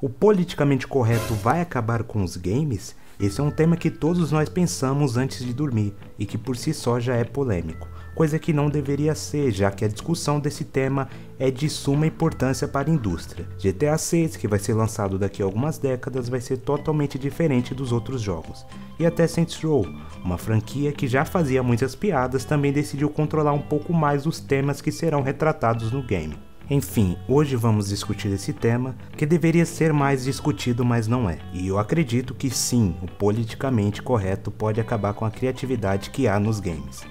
O politicamente correto vai acabar com os games? Esse é um tema que todos nós pensamos antes de dormir e que por si só já é polêmico, coisa que não deveria ser, já que a discussão desse tema é de suma importância para a indústria. GTA 6, que vai ser lançado daqui a algumas décadas, vai ser totalmente diferente dos outros jogos. E até Saints Row, uma franquia que já fazia muitas piadas, também decidiu controlar um pouco mais os temas que serão retratados no game. Enfim, hoje vamos discutir esse tema, que deveria ser mais discutido, mas não é. E eu acredito que sim, o politicamente correto pode acabar com a criatividade que há nos games.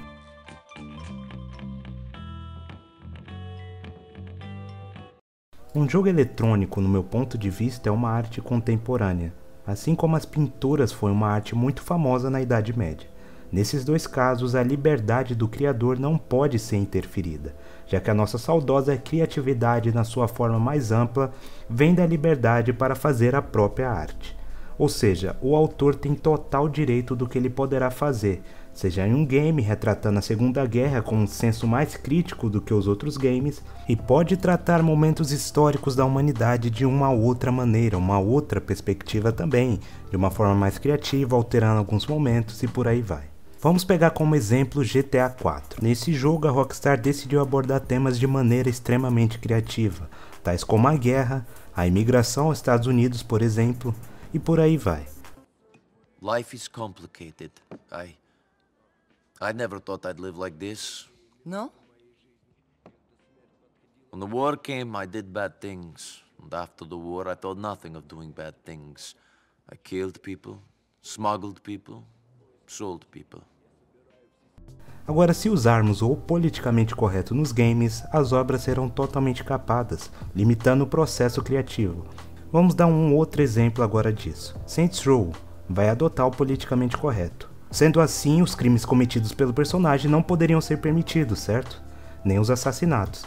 Um jogo eletrônico, no meu ponto de vista, é uma arte contemporânea, assim como as pinturas foi uma arte muito famosa na Idade Média. Nesses dois casos, a liberdade do criador não pode ser interferida, já que a nossa saudosa criatividade, na sua forma mais ampla, vem da liberdade para fazer a própria arte. Ou seja, o autor tem total direito do que ele poderá fazer, seja em um game retratando a Segunda Guerra com um senso mais crítico do que os outros games, e pode tratar momentos históricos da humanidade de uma outra maneira, uma outra perspectiva também, de uma forma mais criativa, alterando alguns momentos e por aí vai. Vamos pegar como exemplo GTA 4. Nesse jogo, a Rockstar decidiu abordar temas de maneira extremamente criativa, tais como a guerra, a imigração aos Estados Unidos, por exemplo, e por aí vai. Life is complicated. I never thought I'd live like this. No? When the war came, I did bad things. And after the war, I thought nothing of doing bad things. I killed people, smuggled people, sold people. Agora, se usarmos o politicamente correto nos games, as obras serão totalmente capadas, limitando o processo criativo. Vamos dar um outro exemplo agora disso. Saints Row vai adotar o politicamente correto. Sendo assim, os crimes cometidos pelo personagem não poderiam ser permitidos, certo? Nem os assassinatos.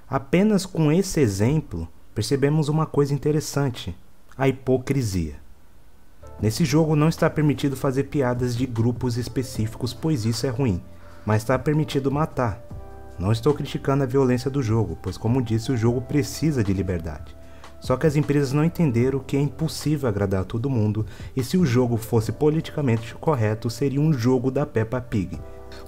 Apenas com esse exemplo, percebemos uma coisa interessante: a hipocrisia. Nesse jogo não está permitido fazer piadas de grupos específicos, pois isso é ruim, mas está permitido matar. Não estou criticando a violência do jogo, pois como disse, o jogo precisa de liberdade. Só que as empresas não entenderam que é impossível agradar a todo mundo, e se o jogo fosse politicamente correto, seria um jogo da Peppa Pig.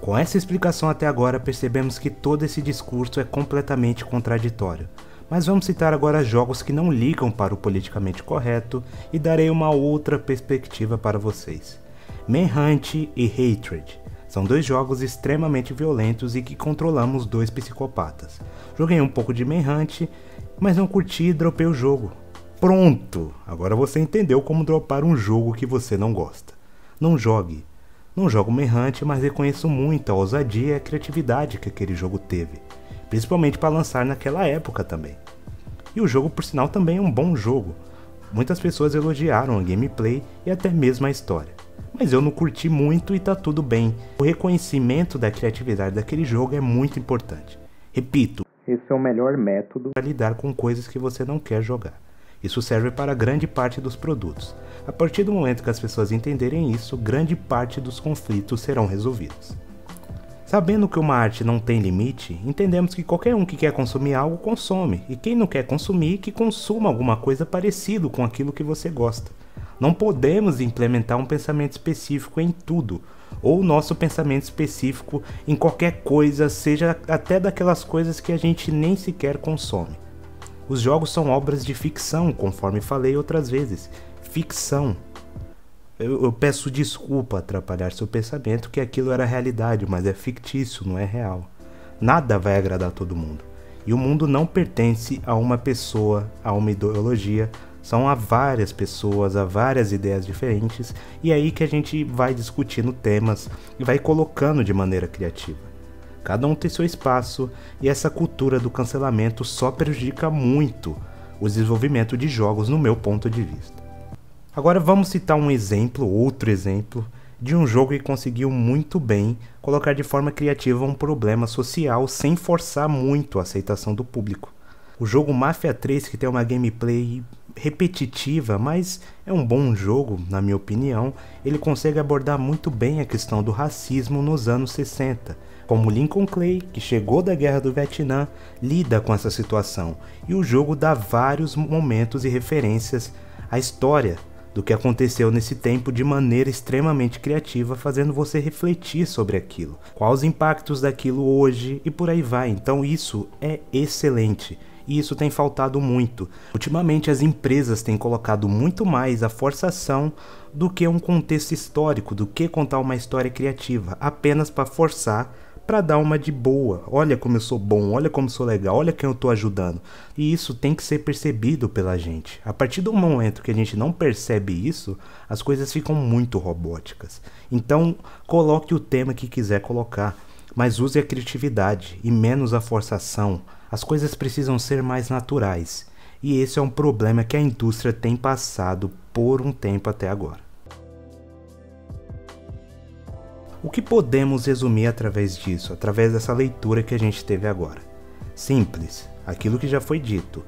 Com essa explicação até agora, percebemos que todo esse discurso é completamente contraditório. Mas vamos citar agora jogos que não ligam para o politicamente correto e darei uma outra perspectiva para vocês. Manhunt e Hatred são dois jogos extremamente violentos e que controlamos dois psicopatas. Joguei um pouco de Manhunt, mas não curti e dropei o jogo. Pronto! Agora você entendeu como dropar um jogo que você não gosta. Não jogue. Não jogo Manhunt, mas reconheço muito a ousadia e a criatividade que aquele jogo teve, principalmente para lançar naquela época também. E o jogo, por sinal, também é um bom jogo. Muitas pessoas elogiaram a gameplay e até mesmo a história. Mas eu não curti muito e tá tudo bem. O reconhecimento da criatividade daquele jogo é muito importante. Repito, esse é o melhor método para lidar com coisas que você não quer jogar. Isso serve para grande parte dos produtos. A partir do momento que as pessoas entenderem isso, grande parte dos conflitos serão resolvidos. Sabendo que uma arte não tem limite, entendemos que qualquer um que quer consumir algo, consome, e quem não quer consumir, que consuma alguma coisa parecido com aquilo que você gosta. Não podemos implementar um pensamento específico em tudo, ou nosso pensamento específico em qualquer coisa, seja até daquelas coisas que a gente nem sequer consome. Os jogos são obras de ficção, conforme falei outras vezes. Ficção. Eu peço desculpa atrapalhar seu pensamento que aquilo era realidade, mas é fictício, não é real. Nada vai agradar todo mundo. E o mundo não pertence a uma pessoa, a uma ideologia, são a várias pessoas, a várias ideias diferentes, e é aí que a gente vai discutindo temas e vai colocando de maneira criativa. Cada um tem seu espaço, e essa cultura do cancelamento só prejudica muito o desenvolvimento de jogos no meu ponto de vista. Agora vamos citar um exemplo, outro exemplo, de um jogo que conseguiu muito bem colocar de forma criativa um problema social sem forçar muito a aceitação do público. O jogo Mafia 3, que tem uma gameplay repetitiva, mas é um bom jogo, na minha opinião, ele consegue abordar muito bem a questão do racismo nos anos 60, como Lincoln Clay, que chegou da Guerra do Vietnã, lida com essa situação, e o jogo dá vários momentos e referências à história do que aconteceu nesse tempo de maneira extremamente criativa, fazendo você refletir sobre aquilo, quais os impactos daquilo hoje e por aí vai. Então isso é excelente. E isso tem faltado muito. Ultimamente as empresas têm colocado muito mais a forçação do que um contexto histórico, do que contar uma história criativa, apenas para forçar, para dar uma de boa. Olha como eu sou bom, olha como eu sou legal, olha quem eu estou ajudando. E isso tem que ser percebido pela gente. A partir do momento que a gente não percebe isso, as coisas ficam muito robóticas. Então coloque o tema que quiser colocar, mas use a criatividade e menos a forçação. As coisas precisam ser mais naturais, e esse é um problema que a indústria tem passado por um tempo até agora. O que podemos resumir através disso, através dessa leitura que a gente teve agora? Simples, aquilo que já foi dito.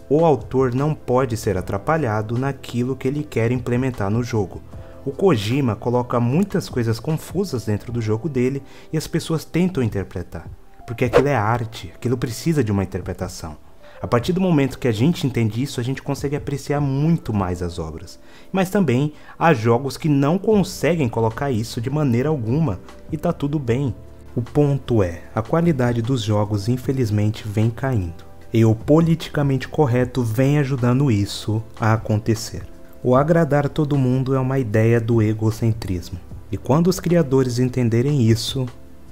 O autor não pode ser atrapalhado naquilo que ele quer implementar no jogo. O Kojima coloca muitas coisas confusas dentro do jogo dele e as pessoas tentam interpretar. Porque aquilo é arte, aquilo precisa de uma interpretação. A partir do momento que a gente entende isso, a gente consegue apreciar muito mais as obras. Mas também há jogos que não conseguem colocar isso de maneira alguma, e tá tudo bem. O ponto é, a qualidade dos jogos infelizmente vem caindo, e o politicamente correto vem ajudando isso a acontecer. O agradar todo mundo é uma ideia do egocentrismo, e quando os criadores entenderem isso,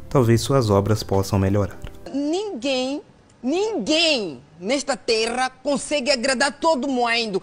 talvez suas obras possam melhorar. Ninguém nesta terra consegue agradar todo mundo.